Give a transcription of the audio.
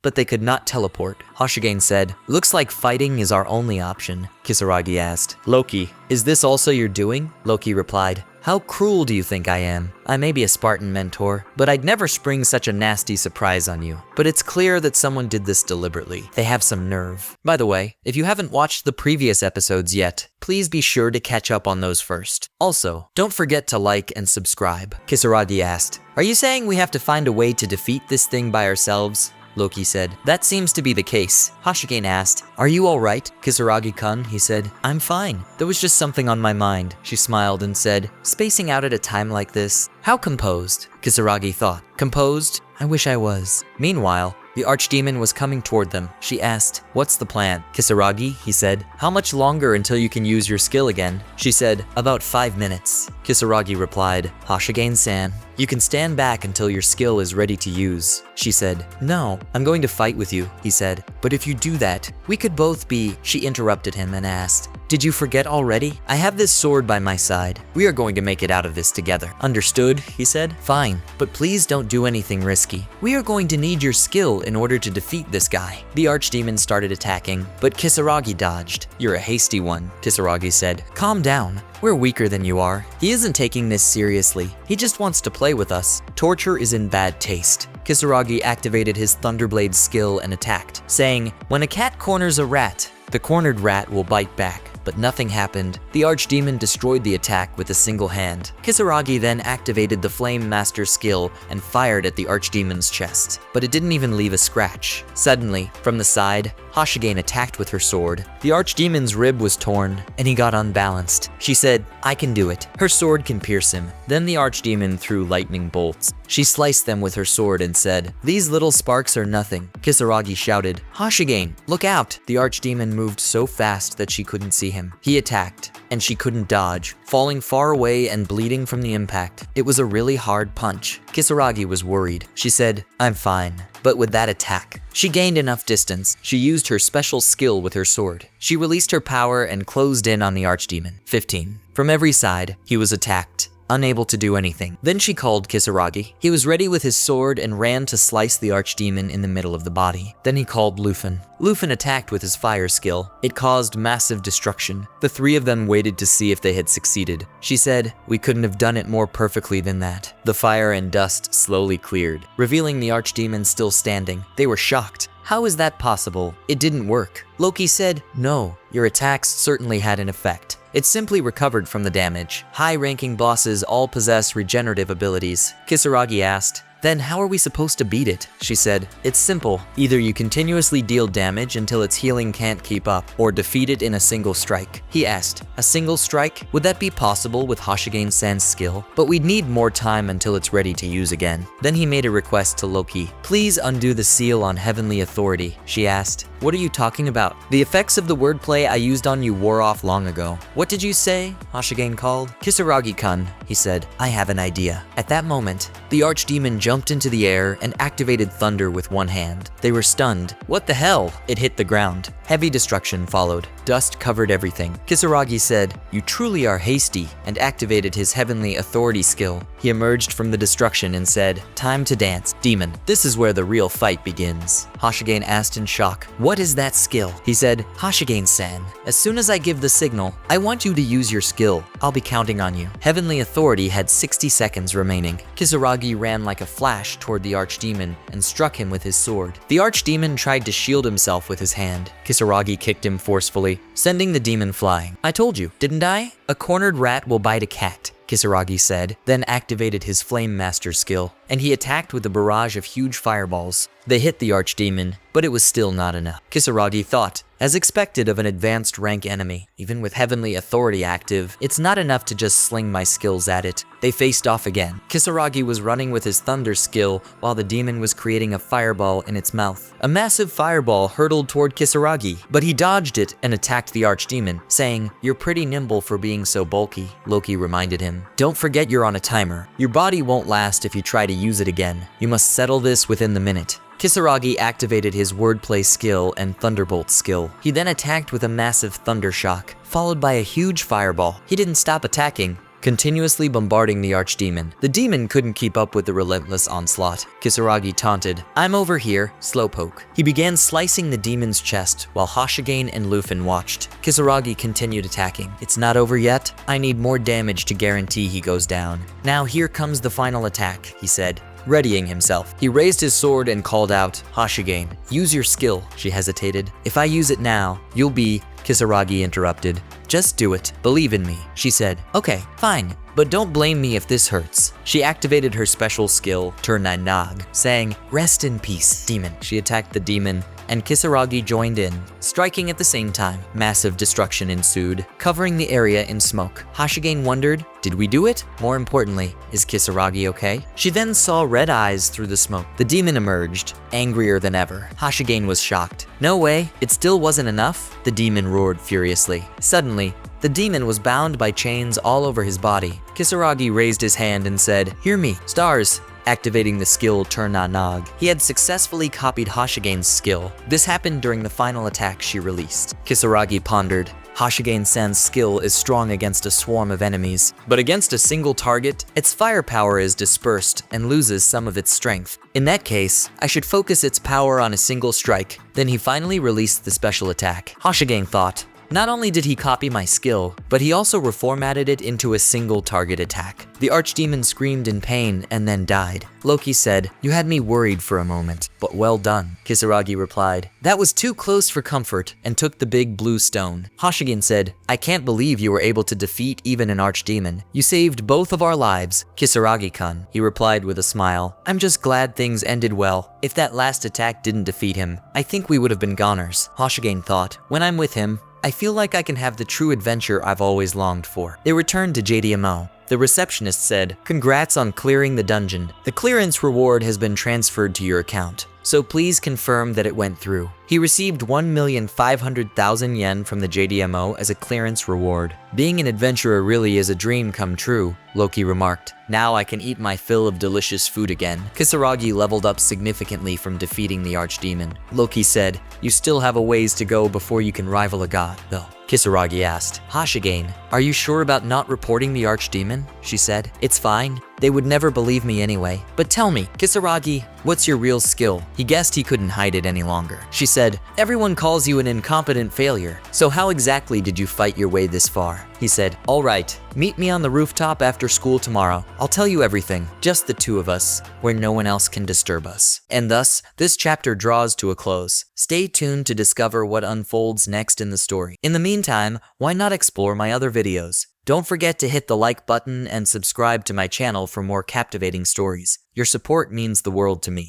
but they could not teleport. Hashigane said, "Looks like fighting is our only option." Kisaragi asked, "Loki, is this also your doing?" Loki replied, "How cruel do you think I am? I may be a Spartan mentor, but I'd never spring such a nasty surprise on you. But it's clear that someone did this deliberately. They have some nerve." By the way, if you haven't watched the previous episodes yet, please be sure to catch up on those first. Also, don't forget to like and subscribe. Kisaragi asked, "Are you saying we have to find a way to defeat this thing by ourselves?" Loki said, "That seems to be the case." Hashigane asked, "Are you alright, Kisaragi-kun?" He said, "I'm fine. There was just something on my mind." She smiled and said, "Spacing out at a time like this? How composed?" Kisaragi thought, "Composed? I wish I was." Meanwhile, the archdemon was coming toward them. She asked, "What's the plan?" "Kisaragi," he said, "how much longer until you can use your skill again?" She said, "About 5 minutes." Kisaragi replied, "Hashigane-san, you can stand back until your skill is ready to use." She said, "No, I'm going to fight with you," he said, "but if you do that, we could both be..." She interrupted him and asked, "Did you forget already? I have this sword by my side. We are going to make it out of this together." "Understood," he said. "Fine, but please don't do anything risky. We are going to need your skill in order to defeat this guy." The archdemon started attacking, but Kisaragi dodged. "You're a hasty one," Kisaragi said. "Calm down. We're weaker than you are. He isn't taking this seriously. He just wants to play with us. Torture is in bad taste." Kisaragi activated his Thunderblade skill and attacked, saying, "When a cat corners a rat, the cornered rat will bite back." But nothing happened. The archdemon destroyed the attack with a single hand. Kisaragi then activated the Flame Master skill and fired at the archdemon's chest, but it didn't even leave a scratch. Suddenly, from the side, Hashigane attacked with her sword. The archdemon's rib was torn, and he got unbalanced. She said, "I can do it." Her sword can pierce him. Then the archdemon threw lightning bolts. She sliced them with her sword and said, "These little sparks are nothing." Kisaragi shouted, "Hashigane, look out!" The archdemon moved so fast that she couldn't see him. He attacked, and she couldn't dodge, falling far away and bleeding from the impact. It was a really hard punch. Kisaragi was worried. She said, "I'm fine." But with that attack, she gained enough distance. She used her special skill with her sword. She released her power and closed in on the archdemon. 15. From every side, he was attacked, unable to do anything. Then she called Kisaragi. He was ready with his sword and ran to slice the archdemon in the middle of the body. Then he called Lufin. Lufin attacked with his fire skill. It caused massive destruction. The three of them waited to see if they had succeeded. She said, "We couldn't have done it more perfectly than that." The fire and dust slowly cleared, revealing the archdemon still standing. They were shocked. "How is that possible? It didn't work." Loki said, "No, your attacks certainly had an effect. It simply recovered from the damage. High-ranking bosses all possess regenerative abilities." Kisaragi asked, "Then how are we supposed to beat it?" She said, "It's simple. Either you continuously deal damage until its healing can't keep up, or defeat it in a single strike." He asked, "A single strike? Would that be possible with Hashigane-san's skill? But we'd need more time until it's ready to use again." Then he made a request to Loki. "Please undo the seal on heavenly authority." She asked, "What are you talking about? The effects of the wordplay I used on you wore off long ago." "What did you say?" Hashigane called. "Kisaragi-kun," he said, "I have an idea." At that moment, the archdemon jumped into the air and activated thunder with one hand. They were stunned. "What the hell?" It hit the ground. Heavy destruction followed. Dust covered everything. Kisaragi said, "You truly are hasty," and activated his heavenly authority skill. He emerged from the destruction and said, "Time to dance, demon. This is where the real fight begins." Hashigane asked in shock, "What is that skill?" He said, "Hashigane-san, as soon as I give the signal, I want you to use your skill. I'll be counting on you." Heavenly authority had 60 seconds remaining. Kisaragi ran like a flash toward the archdemon and struck him with his sword. The archdemon tried to shield himself with his hand. Kisaragi kicked him forcefully, sending the demon flying. "I told you, didn't I? A cornered rat will bite a cat," Kisaragi said, then activated his Flame Master skill, and he attacked with a barrage of huge fireballs. They hit the archdemon, but it was still not enough. Kisaragi thought, as expected of an advanced rank enemy, even with heavenly authority active, it's not enough to just sling my skills at it. They faced off again. Kisaragi was running with his thunder skill while the demon was creating a fireball in its mouth. A massive fireball hurtled toward Kisaragi, but he dodged it and attacked the archdemon, saying, "You're pretty nimble for being so bulky." Loki reminded him, "Don't forget you're on a timer. Your body won't last if you try to use it again. You must settle this within the minute." Kisaragi activated his wordplay skill and thunderbolt skill. He then attacked with a massive thunder shock, followed by a huge fireball. He didn't stop attacking, continuously bombarding the archdemon. The demon couldn't keep up with the relentless onslaught. Kisaragi taunted, "I'm over here, slowpoke." He began slicing the demon's chest while Hashigane and Luffy watched. Kisaragi continued attacking. "It's not over yet. I need more damage to guarantee he goes down. Now here comes the final attack," he said, readying himself. He raised his sword and called out, "Hashigane, use your skill." She hesitated. "If I use it now, you'll be—" Kisaragi interrupted. "Just do it. Believe in me," she said. "Okay, fine. But don't blame me if this hurts." She activated her special skill, Turnanag, saying, "Rest in peace, demon." She attacked the demon, and Kisaragi joined in, striking at the same time. Massive destruction ensued, covering the area in smoke. Hashigane wondered, did we do it? More importantly, is Kisaragi okay? She then saw red eyes through the smoke. The demon emerged, angrier than ever. Hashigane was shocked. "No way, it still wasn't enough?" The demon roared furiously. Suddenly, the demon was bound by chains all over his body. Kisaragi raised his hand and said, "Hear me, stars." Activating the skill Turnanag. He had successfully copied Hashigane's skill. This happened during the final attack she released. Kisaragi pondered. Hashigane-san's skill is strong against a swarm of enemies, but against a single target, its firepower is dispersed and loses some of its strength. In that case, I should focus its power on a single strike. Then he finally released the special attack. Hashigane thought, not only did he copy my skill, but he also reformatted it into a single target attack. The archdemon screamed in pain and then died. Loki said, "You had me worried for a moment, but well done." Kisaragi replied, "That was too close for comfort," and took the big blue stone. Hashigane said, "I can't believe you were able to defeat even an archdemon. You saved both of our lives." "Kisaragi-kun," he replied with a smile, "I'm just glad things ended well. If that last attack didn't defeat him, I think we would have been goners." Hashigane thought, "When I'm with him, I feel like I can have the true adventure I've always longed for." They returned to JDMO. The receptionist said, "Congrats on clearing the dungeon. The clearance reward has been transferred to your account, so please confirm that it went through." He received 1,500,000 yen from the JDMO as a clearance reward. "Being an adventurer really is a dream come true," Loki remarked. "Now I can eat my fill of delicious food again." Kisaragi leveled up significantly from defeating the archdemon. Loki said, "You still have a ways to go before you can rival a god, though." Kisaragi asked, "Hashigane, are you sure about not reporting the archdemon?" She said, "It's fine. They would never believe me anyway. But tell me, Kisaragi, what's your real skill?" He guessed he couldn't hide it any longer. She said, "Everyone calls you an incompetent failure. So how exactly did you fight your way this far?" He said, "All right, meet me on the rooftop after school tomorrow. I'll tell you everything, just the two of us, where no one else can disturb us." And thus, this chapter draws to a close. Stay tuned to discover what unfolds next in the story. In the meantime, why not explore my other videos? Don't forget to hit the like button and subscribe to my channel for more captivating stories. Your support means the world to me.